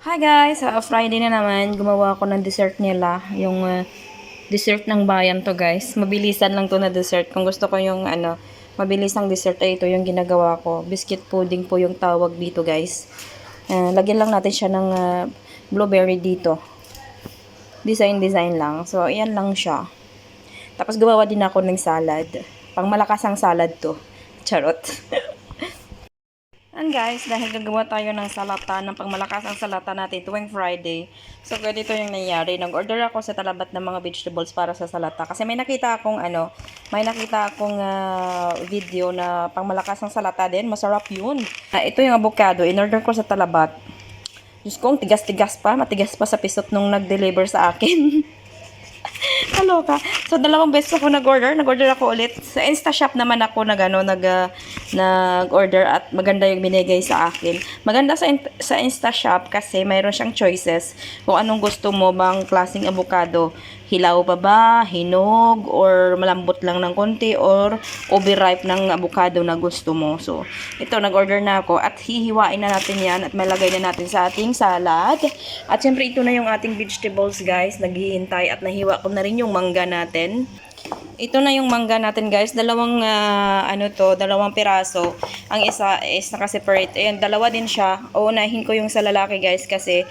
Hi guys! Friday na naman. Gumawa ako ng dessert nila. Yung dessert ng bayan to guys. Mabilisan lang to na dessert. Kung gusto ko yung mabilisang dessert ay ito yung ginagawa ko. Biscuit pudding po yung tawag dito guys. Lagyan lang natin siya ng blueberry dito. Design lang. So ayan lang siya. Tapos gumawa din ako ng salad. Pang malakas ang salad to. Charot. And guys, dahil gagawa tayo ng salata, ng pangmalakas ang salata natin tuwing Friday. So, ganito yung nangyari. Nag-order ako sa Talabat ng mga vegetables para sa salata. Kasi may nakita akong video na pangmalakas ang salata din. Masarap yun. Ito yung avocado. In-order ko sa Talabat. Diyos ko, tigas-tigas pa. Matigas pa sa pisot nung nag-deliver sa akin. Kaloka. So, dalawang beses ako nag-order. Nag-order ako ulit. Sa InstaShop naman ako nag-order at maganda yung binigay sa akin. Maganda sa InstaShop kasi mayroon siyang choices kung anong gusto mo bang klaseng avocado. Hilaw pa ba, hinog, or malambot lang ng konti, or overripe ng avocado na gusto mo. So, ito, nag-order na ako at hihiwain na natin yan at malagay na natin sa ating salad. At syempre, ito na yung ating vegetables, guys. Naghihintay at nahiwa ko na rin yung mangga natin. Ito na yung mangga natin guys, dalawang piraso. Ang isa is naka-separate. Ayan, dalawa din siya. Uunahin ko yung sa lalaki guys kasi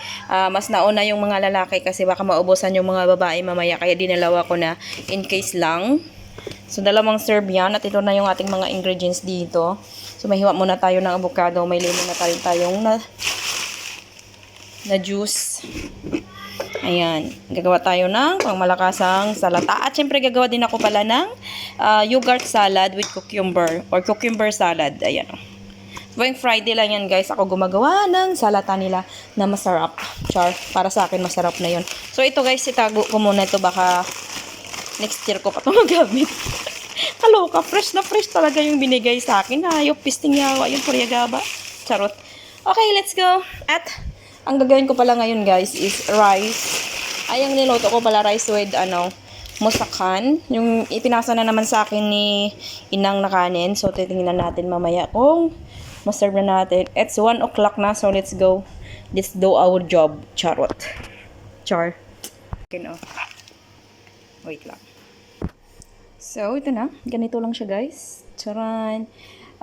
mas nauna yung mga lalaki kasi baka maubusan yung mga babae mamaya. Kaya dinalawa ko na in case lang. So dalawang serve yan at ito na yung ating mga ingredients dito. So mahiwa muna tayo ng avocado. May lemon na tayong na juice. Ayan, gagawa tayo ng pangmalakasang salata. At syempre gagawa din ako pala ng yogurt salad with cucumber or cucumber salad. Ayan. Tuwing Friday lang yan guys, ako gumagawa ng salata nila na masarap. Char, para sa akin masarap na yun. So ito guys, itago ko muna ito baka next year ko pa ito magamit. Kaloka, fresh na fresh talaga yung binigay sa akin. Hayop, pisting yawa, yung puryagaba. Charot. Okay, let's go. At ang gagawin ko pala ngayon guys is rice. Ay, ang niloto ko pala rice with musakan. Yung ipinasa na naman sa akin ni inang na kanin. So, titingnan natin mamaya kung maserve na natin. It's 1 o'clock na. So, let's go. Let's do our job. Charot. Char. Okay, no. Wait lang. So, ito na. Ganito lang siya guys. Charan.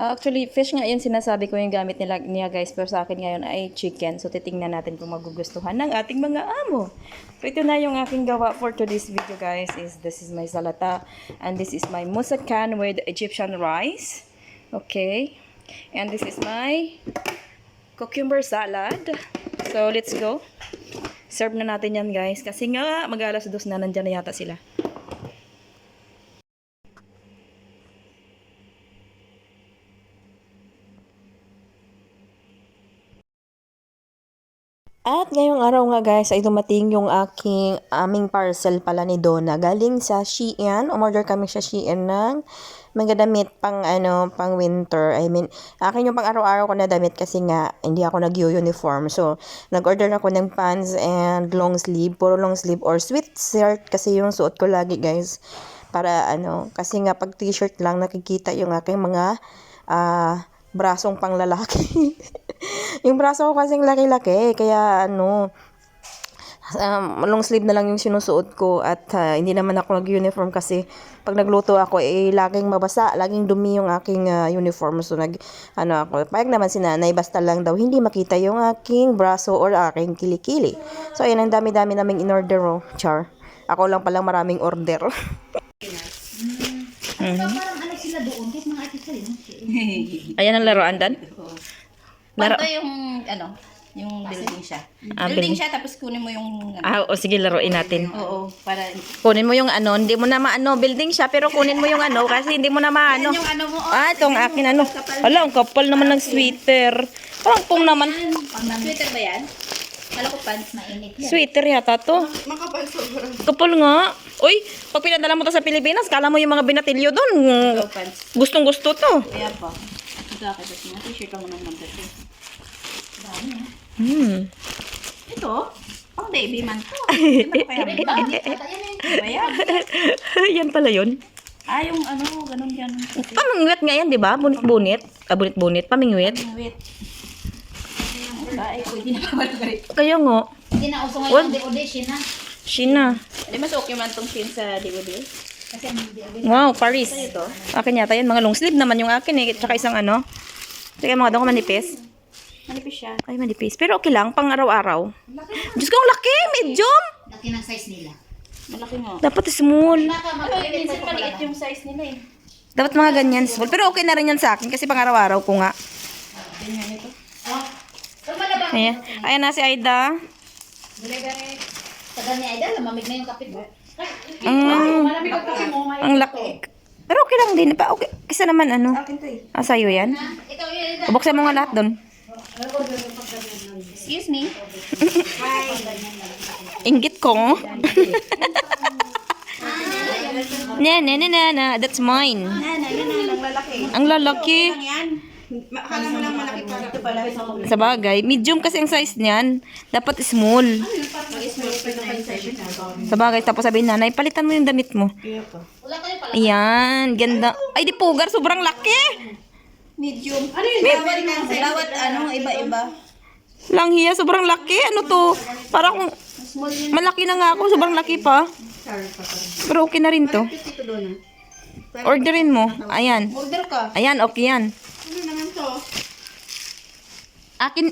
Actually, fish nga yun sinasabi ko yung gamit niya guys. Pero sa akin ngayon ay chicken. So, titingnan natin kung magugustuhan ng ating mga amo. So, ito na yung aking gawa for today's video guys. This is my salata. And this is my musakan with Egyptian rice. Okay. And this is my cucumber salad. So, let's go. Serve na natin yan guys. Kasi nga, mag-alas 2 na nandyan na yata sila. At ngayong araw nga guys ay dumating yung aming parcel pala ni Donna. Galing sa Shein. Umorder kami sa Shein ng mga damit pang winter. I mean, akin yung pang araw-araw ko na damit kasi nga hindi ako nag-uniform. So, nag-order ako ng pants and long sleeve. Puro long sleeve or sweatshirt kasi yung suot ko lagi guys. Para kasi nga pag t-shirt lang nakikita yung aking mga brasong pang lalaki. Yung braso ko kasing laki-laki, kaya long sleeve na lang yung sinusuot ko at hindi naman ako nag-uniform kasi pag nagluto ako laging mabasa, laging dumi yung aking uniform. So ako, payag naman si nanay, basta lang daw hindi makita yung aking braso or aking kilikili. So ayun, ang dami-dami naming in-order char. Ako lang palang maraming order. Ayan ang laruan dan. Ito yung building siya. Building siya, tapos kunin mo yung Sige, laruin natin. Oo, para Kunin mo yung hindi mo na building siya, pero kunin mo yung kasi hindi mo na yung mo. itong akin Hala, ang kapal naman ng sweater. Parang pong naman. Sweater ba yan? Kala ko pants, mainit yan. Sweater yata to. Makapal sobrang. Kapal nga. Uy, pag pinadala mo to sa Pilipinas, kala mo yung mga binatilyo doon. Pants. Gustong gusto to. Kaya pa. Ito ako, t-shirt lang mo ng magdito. Dami Ito, pang baby man to. Yan pala yun. Yung ganun. Pamingwit nga yan, di ba? Bunit-bunit. Bunit-bunit. Pamingwit. Wait. Ay, pwede na pala ganito. Kaya nga. Hindi na uso What? ngayon ang DOD, na. Sheena. Hindi mas okay man tong shin sa DVD. Kasi ang DOD. Wow, Paris. Ito. Akin yata yan. Mga long sleeve naman yung akin eh. Tsaka isang ano. Tsaka mga doon ko manipis. Manipis siya. Ay, manipis. Pero okay lang. Pang araw-araw. Diyos ko, ang laki. Medium. Laki ng size nila. Malaki nga. Dapat small. Baka Ay, magpalit minsan pa maliit pala. yung size nila eh. Dapat mga ganyan small. Pero okay na rin yan sa akin kasi pang araw-araw ko nga. Ganyan ito. Oh. So, malabang. Ayan. Ayan na si Aida. Gulay-gulay. Tagal ni Aida, lamamig na yung kapit mo. Malamig ang kape mo. Ang laki. Pero okay lang din. Pa, okay. Kisa naman ano. Akin to eh. Ah, sa'yo yan. Ito yun. Buksan mo nga lahat doon. Excuse me. Inggit ko. Na. That's mine. Ang lalaki. Ang lalaki. Yan. Akala mo lang malaki pa. Ito pala. Sa bagay. Medium kasi ang size niyan. Dapat small. Sa bagay. Tapos sabihin nanay, palitan mo yung damit mo. Wala kayo pala. Ayan. Ganda. Ay, di pugar. Sobrang laki. Medium. Ano yun? Bawat ano, iba-iba. Langhiya. Sobrang laki. Ano to? Para kung malaki na nga ako. Sobrang laki pa. Pero okay na rin to. Ito doon. Orderin mo. Ayan. Order ka. Ayan, okay yan. Ano naman to? Akin,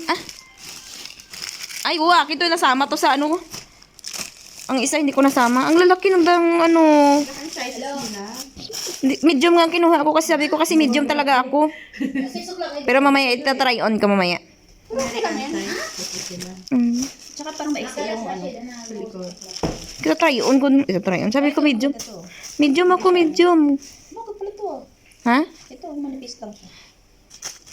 Ay, akin to nasama to sa ano. Ang isa hindi ko nasama. Ang lalaki ng bang ano. Ang size nila. Medium nga ang kinuha ko kasi sabi ko kasi medium talaga ako. Sisok lang kayo. Pero mamaya ita-try on ka mamaya. Mm. Tsaka parang maiksi yung ano. Sa likod. Kita-try on ko. Ita-try on. Sabi ko medium. Medium ako, medium. Bakit pala to? Ha? Ito, manipis lang siya.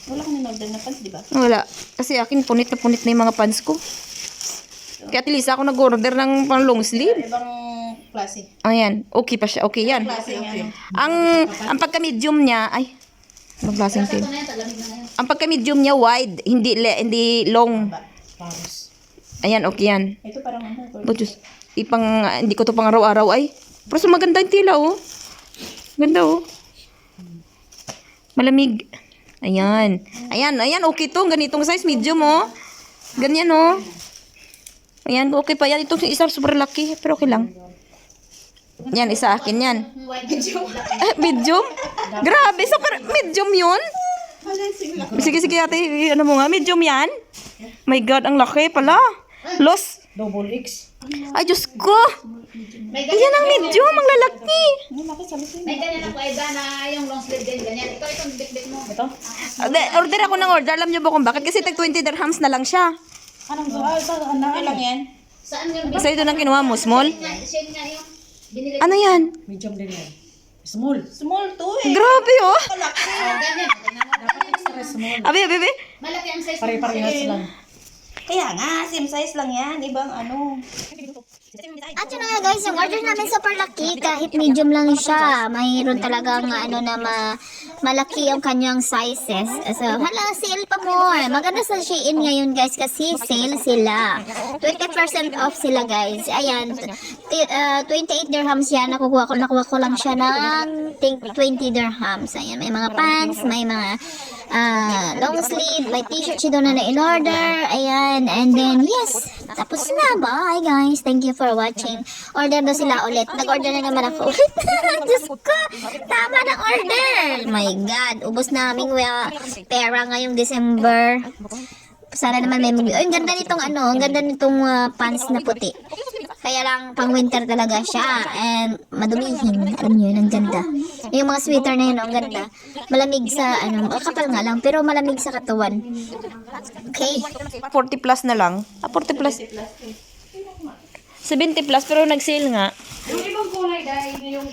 Wala kang in-order na pants, di ba? Wala. Kasi akin punit na yung mga pants ko. Kaya at least ako nag-order ng pang long sleeve. Ibang klase. Ayan. Okay pa siya. Okay yan. Klase yung ano. Ang pagka-medium niya, ay, maglaseng Ito tin. na yan, talamig na ngayon. Ang pagka-medium niya wide, hindi long. Paros. Ayan, okay yan. Ito parang ano. But just, hindi ko to pang araw-araw ay. Pero so maganda yung tila, oh. Ganda, oh. Malamig. Ayan. Ayan, okay to. Ganitong size, medium, oh. Ganyan, oh. Ayan, okay pa yan. Itong isa, super laki. Pero okay lang. Yan, isa akin yan. Medium? Grabe, super medium yun? Sige, ate. Ano mo nga, medium yan? My God, ang laki pala. Los. Double X. Ay, Diyos ko. May Ayan ganyan, ang medium, ang lalaki. may ganyan ako Aida na yung long sleeve din, ganyan. Ito, itong bit-bit mo. Ito? Order ako ng order. Alam niyo ba kung bakit? Kasi tag 20 dirhams na lang siya. Anong so? Ano lang yan? Saan yung Sa ito nang kinuha mo, small? Siya nga yung binili. Ano yan? Medium din yan. Small. Small to eh. Grabe, oh. Malaki. Ganyan. Extra small. Abi. Malaki ang size. Pare-parehas lang. Kaya nga, same size lang yan. Ibang ano. At yun na nga guys, yung order namin super laki, kahit medium lang siya, mayroon talagang ano na malaki yung kanyang sizes. So, sale pa more. Maganda sa Shein ngayon guys kasi sale sila. 20% off sila guys. Ayan, 28 dirhams yan. Nakuha ko lang siya ng 20 dirhams. Ayan, may mga pants, may mga long sleeve, may t-shirt siya doon na in-order. Ayan, and then yes, tapos na. Bye guys, thank you for watching. Order daw sila ulit. Nag-order na naman ako ulit. Diyos ko, tama na order. My God, ubos naming pera ngayong December. Sana naman may ang ganda nitong ang ganda nitong pants na puti. Kaya lang pang winter talaga siya and madumihin. Alam niyo, ang ganda. Yung mga sweater na yun, ang ganda. Malamig sa kapal nga lang pero malamig sa katawan. Okay. 40 plus na lang. 40 plus. 70 plus pero nag-sale nga. Yung ibang kulay dahil yung